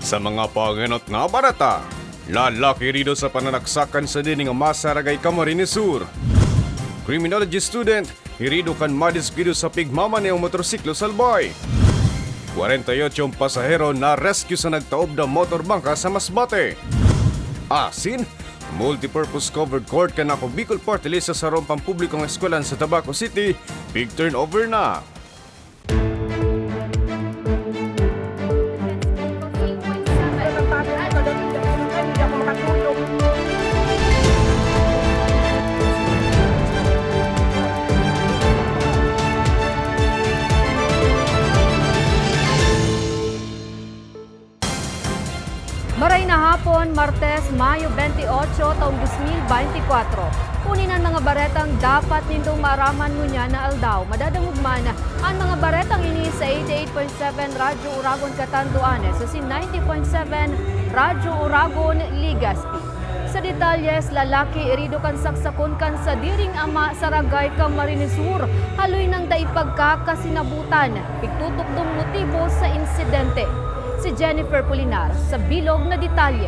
Sa mga panganot nga barata, lalaki rido sa pananaksakan sa dining Masaragay, Camarines Sur. Criminology student, hirido kan madisgido sa pigmama niyang motorsiklo salbay. 48 pasahero na rescue sa nagtaob na motorbangka sa Masbate. Asin, multipurpose covered court kan ako Bicol Party List sa sarong pampublikong eskwelahan sa Tabaco City, big turnover na. Maray na hapon, Martes, Mayo 28, taong 2024. Unin ang mga baretang dapat nindong maaraman mo niya na aldaw. Madadangugman ang mga baretang ini sa 88.7 Radyo Uragon Catanduanes, sa 90.7 Radyo Uragon Legazpi. Sa detalyes, lalaki irido kan saksakon kan sa diring ama Saragay, Camarines Sur. Haloy ng daipagkakasinabutan. Pigtutukdong motibo sa insidente. Si Jennifer Pulinar sa bilog na detalye.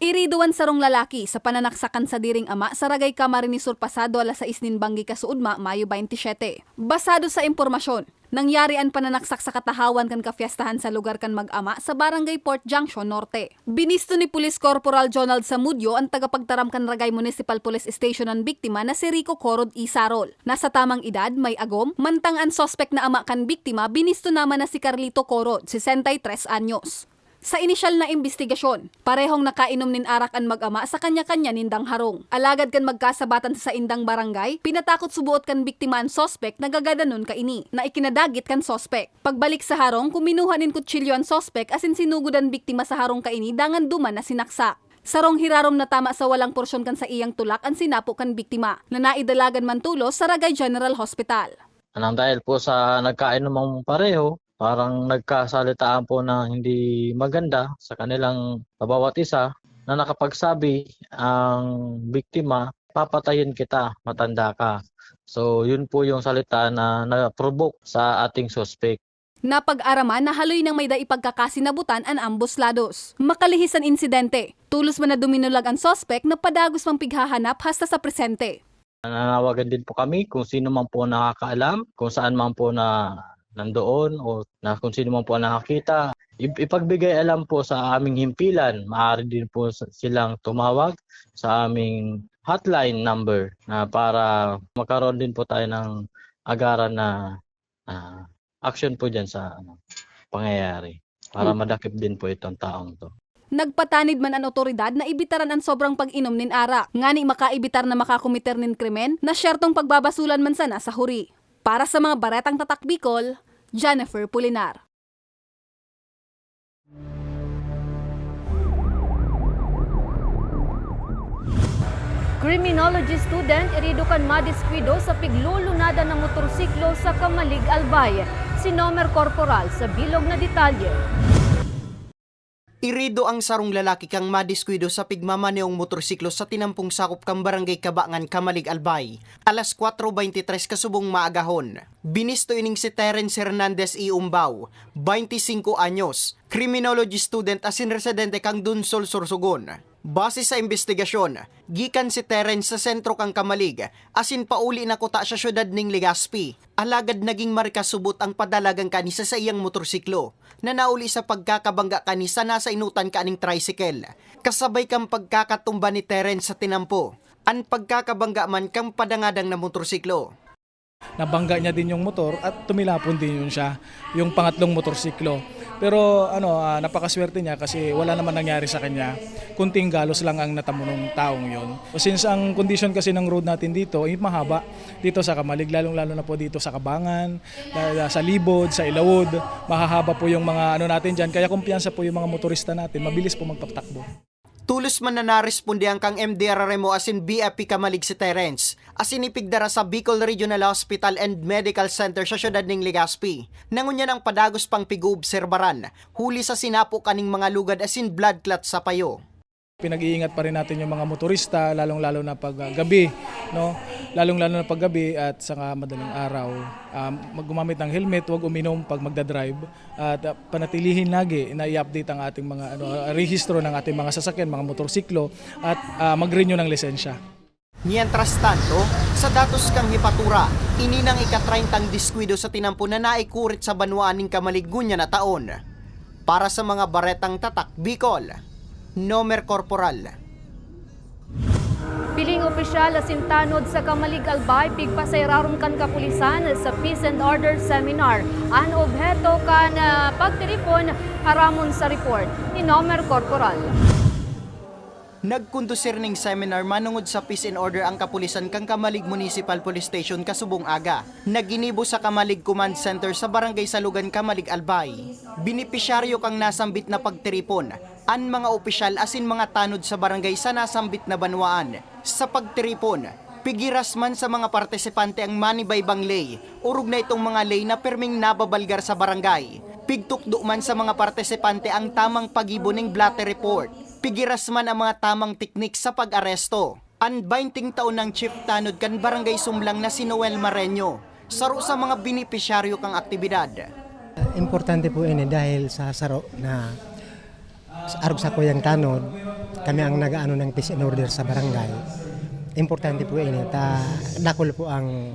Iriduan sarong lalaki sa pananaksakan sa diring ama Saragay, Camarines Sur pasado alas 6 nin banggi kasuudma Mayo 27. Basado sa impormasyon, nangyari ang pananaksak sa katahawan kan kafiestahan sa lugar kan mag-ama sa Barangay Port Junction Norte. Binisto ni Police Corporal Jonald Samudyo ang tagapagtaram kan Ragay Municipal Police Station ang biktima na si Rico Corod Isarol. Nasa tamang edad, may agom, mantang ang sospek na ama kan biktima binisto naman na si Carlito Corod, 63 anyos. Sa inisyal na investigasyon, parehong nakainom nin arak ang mag-ama sa kanya-kanya nindang harong. Alagad kan magkasabatan sa indang barangay, pinatakot subuot kan biktima ang sospek na gagadanon ka ini, na ikinadagit kan sospek. Pagbalik sa harong, kuminuha nin kutsilyo ang sospek asin sinugod ang biktima sa harong ka ini dangan duman na sinaksak. Sarong hirarom na tama sa walang porsyon kan sa iyang tulak ang sinapo kan biktima, na naidalagan man tulos sa Ragay General Hospital. Anang dahil po sa nagkainom pareho, parang nagkasalitaan po na hindi maganda sa kanilang bawat isa na nakapagsabi ang biktima, papatayin kita, matanda ka. So yun po yung salita na na-provoke sa ating suspect. Napag-araman na haloy ng may daipagkakasinabutan ang ambos lados. Makalihis ang insidente. Tulos man na duminulag ang sospek na padagos pang pighahanap hasta sa presente. Nanawagan din po kami kung sino man po nakakaalam, kung saan man po na nandoon o na kung sino man po nakakita. Ipagbigay alam po sa aming himpilan. Maaari din po silang tumawag sa aming hotline number na para magkaroon din po tayo ng agaran na action po dyan sa pangyayari para madakip din po itong taong to. Nagpatanid man ang otoridad na ibitaran ang sobrang pag-inom nin arak. Ngani makaibitar na makakomiter nin krimen na syertong pagbabasulan man sana sa huri. Para sa mga baretang tatak Bicol, Jennifer Pulinar. Criminology student irido kan madiskwido sa piglulunada ng motorsiklo sa Camalig, Albay. Si Nomer Corporal sa bilog na detalye. Irido ang sarong lalaki kang madiskwido sa pigmamaneong motorsiklo sa tinampong sakop kang Barangay Kabangan, Camalig, Albay. Alas 4:23 kasubong maagahon. Binisto ining si Terence Hernandez Iumbaw, 25 anyos, criminology student asin residente kang Dunsol, Sorsogon. Base sa investigasyon, gikan si Terence sa sentro kang Camalig, asin pauli na kuta sa syudad ning Legazpi. Alagad naging marikasubot ang padalagang kanisa sa iyang motorsiklo, na nauli sa pagkakabangga kanisa nasa inutan kaning tricycle. Kasabay kang pagkakatumba ni Terence sa tinampo, ang pagkakabangga man kang padangadang na motorsiklo. Nabangga niya din yung motor at tumilapon din yun siya, yung pangatlong motorsiklo. Pero napakaswerte niya kasi wala naman nangyari sa kanya. Kunting galos lang ang natamo ng taong yon. Since ang condition kasi ng road natin dito ay mahaba dito sa Camalig, lalong-lalo na po dito sa Kabangan, sa Libod, sa Ilawod, mahahaba po yung mga natin dyan. Kaya kumpiyansa po yung mga motorista natin, mabilis po magpatakbo. Tulos man na naresponde ang kang MDRRMO asin BFP Camalig si Terence, asin ipigdara sa Bicol Regional Hospital and Medical Center sa syudad ning Legazpi. Nangunya ng padagos pang piguobserbaran, huli sa sinapo kaning mga lugad asin blood clot sa payo. Pinag-iingat pa rin natin yung mga motorista, lalong-lalo na pag gabi, no? Lalong-lalo na pag gabi at saka madaling araw. Gumamit ng helmet, huwag uminom pag magdadrive at panatilihin lagi na i-update ang ating mga rehistro ng ating mga sasakyan, mga motorsiklo at mag-renew ng lisensya. Mientras tanto, sa datos kang hipatura, ininang ika-30 diskwido sa tinampo na naikurit sa banwaan ng Kamalig-Gunya na taon. Para sa mga baretang tatak, Bicol, Nomer Corporal. Piling opisyal asintanod sa Kamalig Albay pigpasayrarong kan kapulisan sa Peace and Order Seminar. An obheto kan pagtiripon haramon sa report ni Nomer Corporal. Nagkundusir ning seminar manungod sa Peace and Order ang kapulisan kang Kamalig Municipal Police Station kasubong aga. Naginibo sa Kamalig Command Center sa Barangay Salugan, Kamalig Albay. Binipisyaryo kang nasambit na pagtiripon, an mga opisyal asin mga tanod sa barangay sa nasambit na banwaan. Sa pagtiripon, pigiras man sa mga partisipante ang manibaybang lay, urog na itong mga lay na perming nababalgar sa barangay. Pigtukdo man sa mga partisipante ang tamang pagibo ng blatter report. Pigiras man ang mga tamang teknik sa pag-aresto. An 20 taon ng chief tanod kan Barangay Sumlang na si Noel Mareño, saro sa mga binipisyaryo kang aktibidad. Importante po ini dahil sa saro na arog sa kuyang tanod, kami ang nag-aano ng peace and order sa barangay. Importante po ini, dakol po ang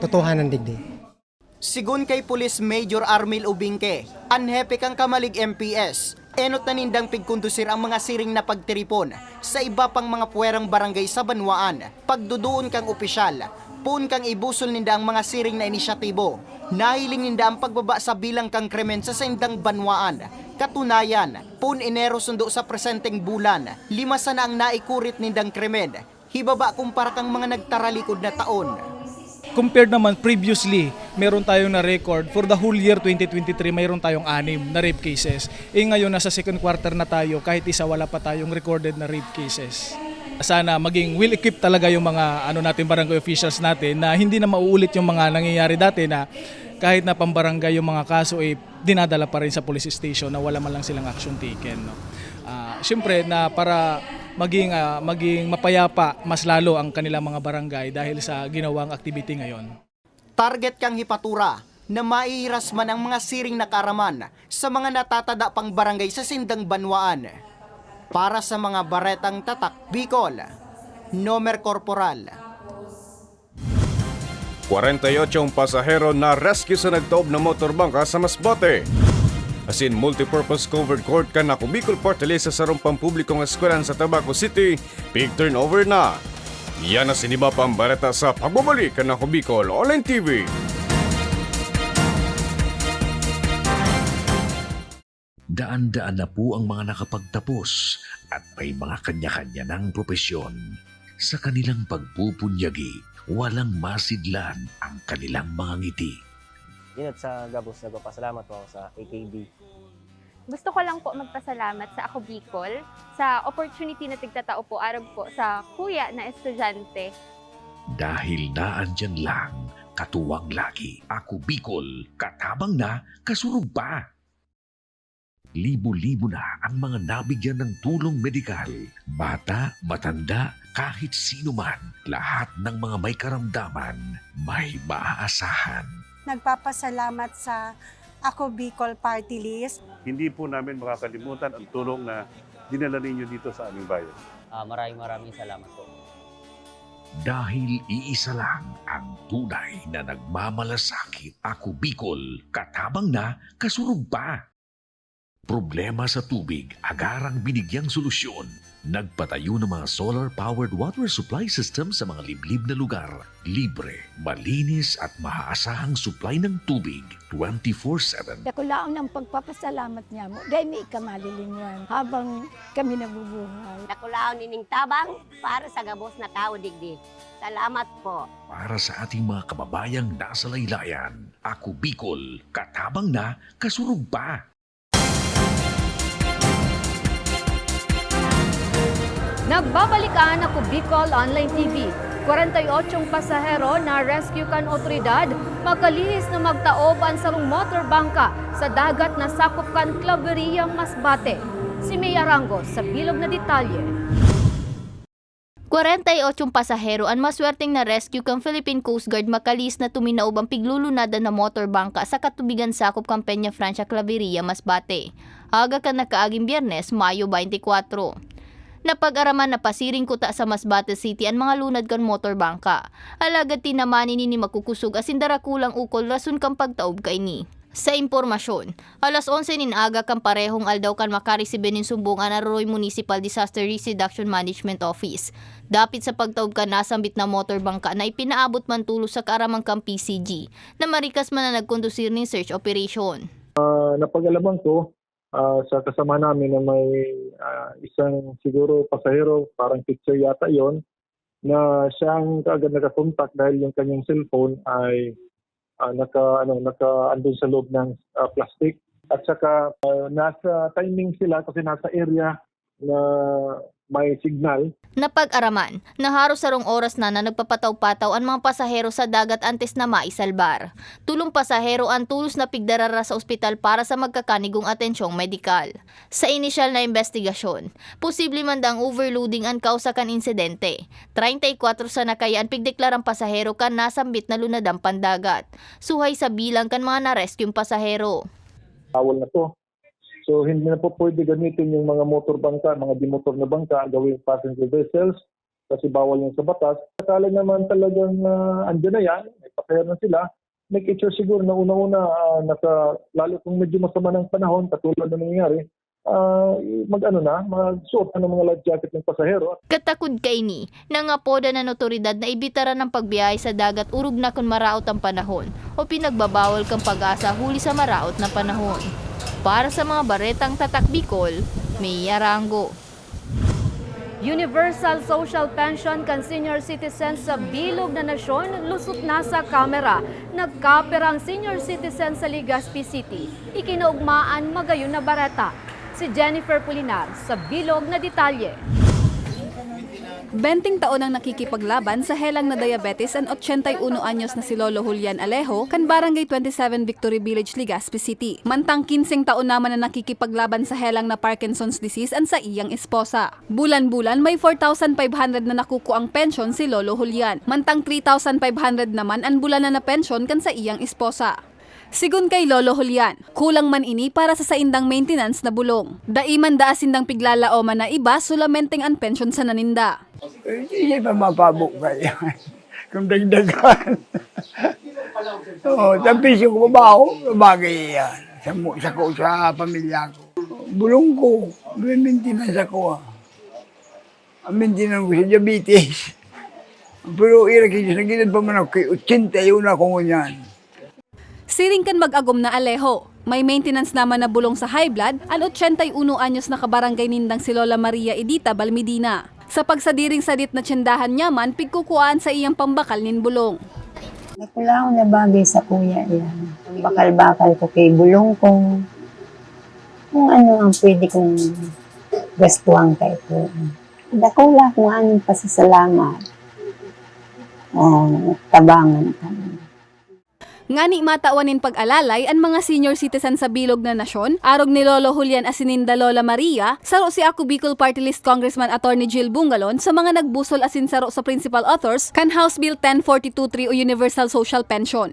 totohanan digdi. Sigun kay Police Major Armil Ubingke, anhepe kang Kamalig MPS, enot na nindang pigkundusir ang mga siring na pagtiripon sa iba pang mga puwerang barangay sa banwaan. Pagduduon kang opisyal, pun kang ibusol ninda ang mga siring na inisyatibo. Nahiling ninda ang pagbaba sa bilang kang krimen sa sendang banwaan. Katunayan, pun Enero sundo sa presenteng bulan, 5 sana ang naikurit nindang krimen. Hibaba kumpara kang mga nagtaralikod na taon. Compared naman previously, meron tayong na record for the whole year 2023, mayroon tayong 6 na rape cases. Ngayon nasa second quarter na tayo, kahit isa wala pa tayong recorded na rape cases. Sana maging well-equipped talaga yung mga natin barangay officials natin na hindi na mauulit yung mga nangyayari dati na kahit na pambarangay yung mga kaso dinadala pa rin sa police station na wala man lang silang action taken. No? Siyempre na para maging mapayapa mas lalo ang kanilang mga barangay dahil sa ginawang activity ngayon. Target kang hipatura na maihiras man ang mga siring na karaman sa mga natatada pang barangay sa sindang banwaan. Para sa mga baretang tatak, Bicol, Nomer Corporal. 48 pasahero na rescue sa nagtaob na motorbangka sa Masbate. Asin multipurpose covered court ka na Bicol Portales sa sarong pampublikong eskwelahan sa Tabaco City, big turnover na. Yan na siniba pa ang bareta sa pagbabalik ka na Bicol Online TV. Daan-daan na po ang mga nakapagtapos at may mga kanya-kanya ng propesyon. Sa kanilang pagpupunyagi, walang masidlan ang kanilang mga ngiti. Yun at sa Gabos, nagpapasalamat po ako sa AKB. Gusto ko lang po magpasalamat sa Ako Bicol sa opportunity na tigtatao po arab po sa kuya na estudyante. Dahil naandyan lang, katuwang lagi, Ako Bicol, katabang na, kasurug pa. Libo-libo na ang mga nabigyan ng tulong medikal. Bata, matanda, kahit sino man, lahat ng mga may karamdaman, may maaasahan. Nagpapasalamat sa Ako Bicol Party List. Hindi po namin makakalimutan ang tulong na dinala ninyo dito sa aming bayan. Maraming salamat po. Dahil iisa lang ang tunay na nagmamalasakit, Ako Bicol, katabang na, kasurug pa. Problema sa tubig, agarang binigyang solusyon. Nagpatayo ng mga solar-powered water supply system sa mga liblib na lugar. Libre, malinis at maaasahang supply ng tubig 24/7. Dako laon ng pagpapasalamat niya mo. Dahil may ikamalilingan habang kami nabubuhay. Nakulaon nining tabang para sa gabos na tao digdi. Salamat po. Para sa ating mga kababayang nasa laylayan, Ako Bicol, katabang na, kasurug pa. Nagbabalikan Ako Bicol Online TV. 48 pasahero na rescue kan otoridad magkalihis na magtaob ang sarong motorbangka sa dagat na sakop kan Claveria, Masbate. Si May Arango sa bilog na detalye. 48 pasahero ang maswerteng na rescue kang Philippine Coast Guard makalis na tuminaob ang piglulunada na motorbangka sa katubigan sakop kang Peña Francia Claveria, Masbate. Aga ka nakaaging Biyernes, Mayo 24. Napag-araman na pasiring kuta sa Masbate City ang mga lunad kan motorbangka. Alagad tinamanin ni makukusog asin darakulang ukol rason kang pagtaob kay ni. Sa impormasyon, alas 11 nin aga kang parehong aldaw kan makarisibe nin sumbungan na Roy Municipal Disaster Risk Reduction Management Office. Dapit sa pagtaob ka nasambit na motorbangka na ipinaabot man tulos sa karamang kang PCG na marikas man na nagkondusir ning search operation. Napag-alaman ko sa kasama namin na may isang siguro pasahero, parang picture yata yon, na siyang kaagad nakakontak dahil yung kanyang cellphone ay andun sa loob ng plastic. At saka nasa timing sila kasi nasa area na may signal. Napag-araman, naharo sa rong oras na nagpapataw-pataw ang mga pasahero sa dagat antes na maisalbar. Tulong pasahero ang tulos na pigdarara sa ospital para sa magkakanigong atensyong medikal. Sa inisyal na investigasyon, posible man dang overloading ang kausa kan insidente. 34 sa nakayaan pigdeklarang pasahero kan nasambit na lunadang pandagat. Suhay sa bilang kan mga na-rescue pasahero. Bawal na to. So hindi na po pwede gamitin yung mga motor bangka, mga dimotor na bangka, gawing passenger vessels kasi bawal yan sa batas. Akala naman talagang andyan na yan, may pasahero na sila. Make sure siguro na una-una, lalo kung medyo masama ng panahon, katulad na nangyayari, magsuot ng mga life jacket ng pasahero. Katakod kay ni, nangapoda ng otoridad na ibitara ng pagbiyahe sa dagat urog na kung maraot ang panahon o pinagbabawal kang pag-asa huli sa maraot na panahon. Para sa mga baretang tatak Bicol, May Arango. Universal Social Pension kan senior citizens sa bilog na nasyon lusot na sa kamera. Nagkapera ang senior citizen sa Legazpi City. Ikinaugmaan magayon na bareta. Si Jennifer Pulinar sa bilog na detalye. 20 taon ang nakikipaglaban sa helang na diabetes ang 81 anyos na si Lolo Julian Alejo kan Barangay 27 Victory Village, Legazpi City. Mantang 15 taon naman na nakikipaglaban sa helang na Parkinson's disease ang sa iyang esposa. Bulan-bulan may 4,500 na nakukuang pensyon si Lolo Julian. Mantang 3,500 naman ang bulan na pensyon kan sa iyang esposa. Sigun kay Lolo Julian, kulang man ini para sa saindang maintenance na bulong. Daiman daasindang piglalaoman na iba sulamenteng ang pensyon sa naninda. Hindi pa mapabok ba yan? Kung dagdagan. Tapos yung babaho, bagay yan. Sa pamilya ko. Bulong ko, may maintenance ako. Ang maintenance ko sa diabetes. Pero irakit sa gilid pa man ako, 81 ako ngunyan. Siring kan mag-agom na Alejo. May maintenance naman na bulong sa high blood ang 81 anyos na kabarangay nindang si Lola Maria Edita Balmedina. Sa pagsadiring sadit na tsendahan niya man, pigkukuhaan sa iyang pambakal nin bulong. Wala akong nabagay sa kuya yan. Bakal-bakal ko kay bulong ko. Kung ano ang pwede kong gastuhan kay ko. Dakula kung anong pasasalamat. Tabangan kami. Ngani matawanin pag-alalay ang mga senior citizen sa bilog na nasyon, arog ni Lolo Julian asininda Lola Maria, saro si Ako Bicol Party List Congressman Attorney Jill Bungalon sa mga nagbusol asin saro sa principal authors kan House Bill 1042-3 o Universal Social Pension.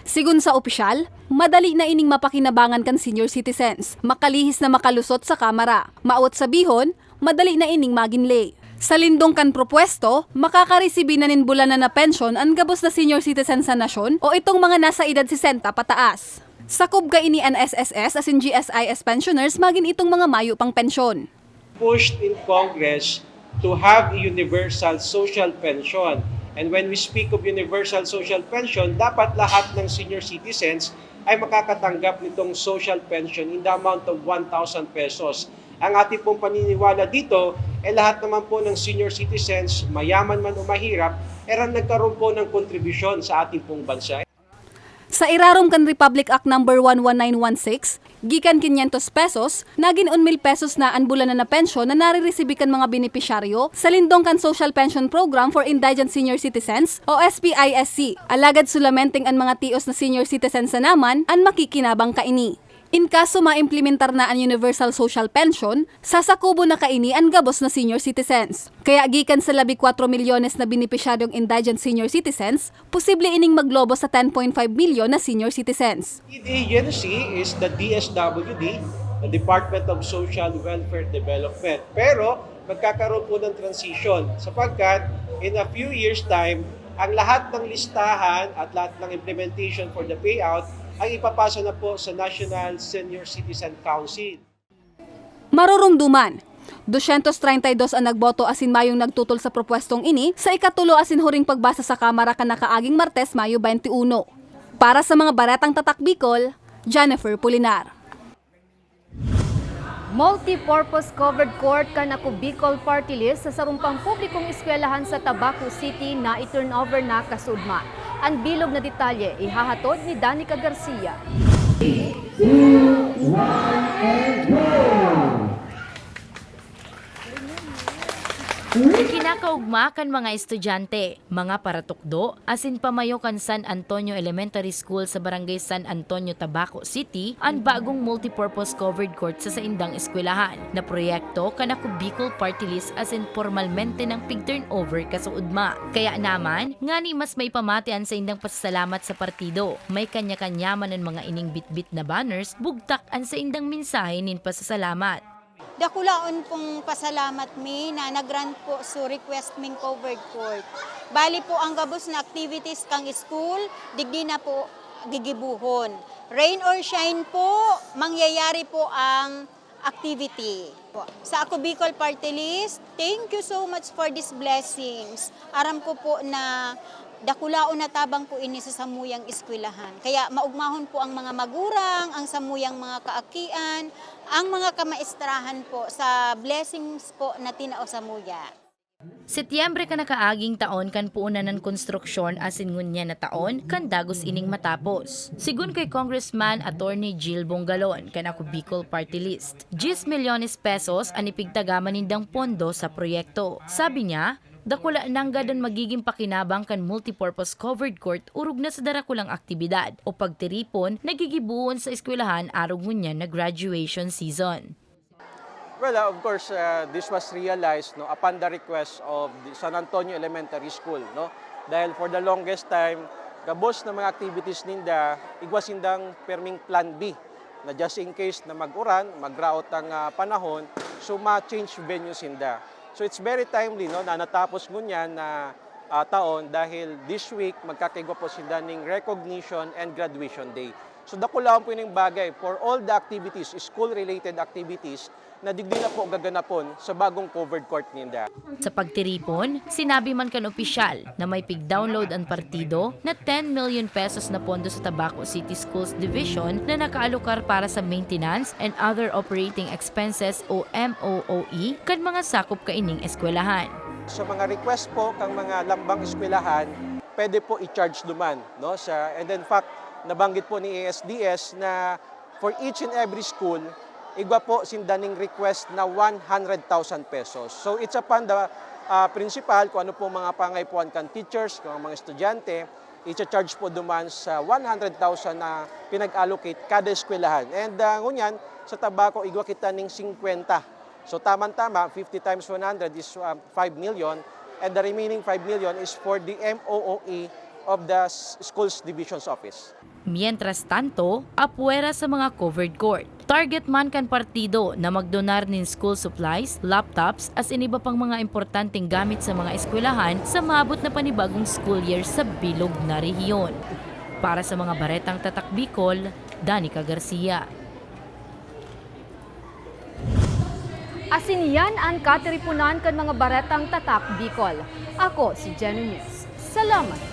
Sigun sa opisyal, madali na ining mapakinabangan kan senior citizens, makalihis na makalusot sa kamara. Maawat sabihon, madali na ining maginlay. Sa lindong kan propwesto, makakaresibi na nin bulan na pensyon ang gabos na senior citizen sa nasyon o itong mga nasa edad 60 pataas. Sakop ka ini ang SSS asin GSIS pensioners magin itong mga mayo pang pensyon. Pushed in Congress to have a universal social pension. And when we speak of universal social pension, dapat lahat ng senior citizens ay makakatanggap nitong social pension in the amount of 1,000 pesos. Ang ating pong paniniwala dito, lahat naman po ng senior citizens, mayaman man o mahirap, nagkaroon po ng kontribusyon sa ating pong bansa. Sa irarom kan Republic Act No. 11916, gikan 500 pesos, nagin 1,000 pesos na ang bulan na pensyon na nariresibi kan mga benepisyaryo sa lindong kan Social Pension Program for Indigent Senior Citizens o SPISC. Alagad sulamenteng ang mga tios na senior citizens na naman ang makikinabang kaini. In kaso maimplementar na ang Universal Social Pension, sasakubo na kaini ang gabos na senior citizens. Kaya gikan sa 14 milyones na benepisyaryong indigent senior citizens, posible ining maglobo sa 10.5 milyon na senior citizens. Lead agency is the DSWD, the Department of Social Welfare Development. Pero magkakaroon po ng transition sapagkat in a few years time, ang lahat ng listahan at lahat ng implementation for the payout ay ipapasa na po sa National Senior Citizen Council. Marurumduman, 232 ang nagboto asin mayong nagtutol sa propwestong ini sa ikatulo asin huring pagbasa sa Kamara kanakaaging Martes, Mayo 21. Para sa mga baretang tatak Bicol, Jennifer Pulinar. Multi-purpose covered court kan ako Bicol Party List sa sarumpang publikong eskwelahan sa Tabaco City na i-turnover na kasudma. Ang bilog na detalye ihahatod ni Danica Garcia. Kinakaugma kan mga estudyante, mga paratukdo, asin pamayo kan San Antonio Elementary School sa Barangay San Antonio, Tabaco City, ang bagong multipurpose covered court sa saindang eskwelahan na proyekto kan ako Bicol Party List asin formalmente ng pig-turnover kasuudma. Kaya naman, ngani mas may pamatian sa indang pasasalamat sa partido. May kanya-kanyaman ng mga ining bit-bit na banners, bugtak an sa indang mensahe nin pasasalamat. Dakulaon pong pasalamat mi na nagrant po so request ming covered court. Bali po ang gabos na activities kang school, digdi na po gigibuhon. Rain or shine po, mangyayari po ang activity. Sa ako Bicol Party List, thank you so much for these blessings. Aram ko po na dakulaon na tabang po ini sa samuyang eskwelahan. Kaya maugmahon po ang mga magurang, ang samuyang mga kaakian, ang mga kamaestrahan po sa blessings po na tinao samuya. Setyembre ka nakaaging taon kan puunan ng konstruksyon asin ngunya na taon kan dagos ining matapos. Sigun kay Congressman Attorney Jill Bongalon kan ako Bicol Party List. 10 milyones pesos ang ipigtagaman nindang pondo sa proyekto. Sabi niya, dakula nang gadon magiging pakinabang kan multipurpose covered court urog na sa darakulang aktibidad o pagtiripon nagigibuon sa eskwelahan arog ngunya na graduation season. Well, of course, this was realized upon the request of the San Antonio Elementary School. Dahil for the longest time, gabos na mga activities ninda, igwas indang perming plan B na just in case na mag-uran, mag-route ang panahon, so ma-change venues ninda. So it's very timely na natapos ngunyan na taon dahil this week magkakaigwa po sila ng recognition and graduation day. So dakulaan po yung bagay for all the activities, school-related activities, na digdi na po gaganapon sa bagong covered court ninda. Sa pagtiripon, sinabi man kan opisyal na may pig-download ang partido na 10 million pesos na pondo sa Tabaco City Schools Division na nakaalokar para sa maintenance and other operating expenses o MOOE kan mga sakop kaining eskwelahan. Sa mga request po kang mga lambang eskwelahan, pwede po i-charge duman. And in fact, nabanggit po ni ASDS na for each and every school, igwa po sindaning request na 100,000 pesos. So it's upon the principal kung ano po mga pangaypuan kan teachers, kung mga estudyante, i-charge po duman sa 100,000 na pinag-allocate kada eskwelahan. And ngunyan, sa Tabaco, igwa kita ning 50. So tama-tama, 50 times 100 is 5 million and the remaining 5 million is for the MOOE of the Schools Division's Office. Mientras tanto, apuera sa mga covered court. Target man kan partido na magdonar nin school supplies, laptops, as in iba pang mga importanteng gamit sa mga eskwelahan sa maabot na panibagong school year sa bilog na rehiyon. Para sa mga baretang tatak Bicol, Danica Garcia. Asin yan ang katiripunan kan mga baretang tatak Bicol. Ako si Jenny Mills. Salamat.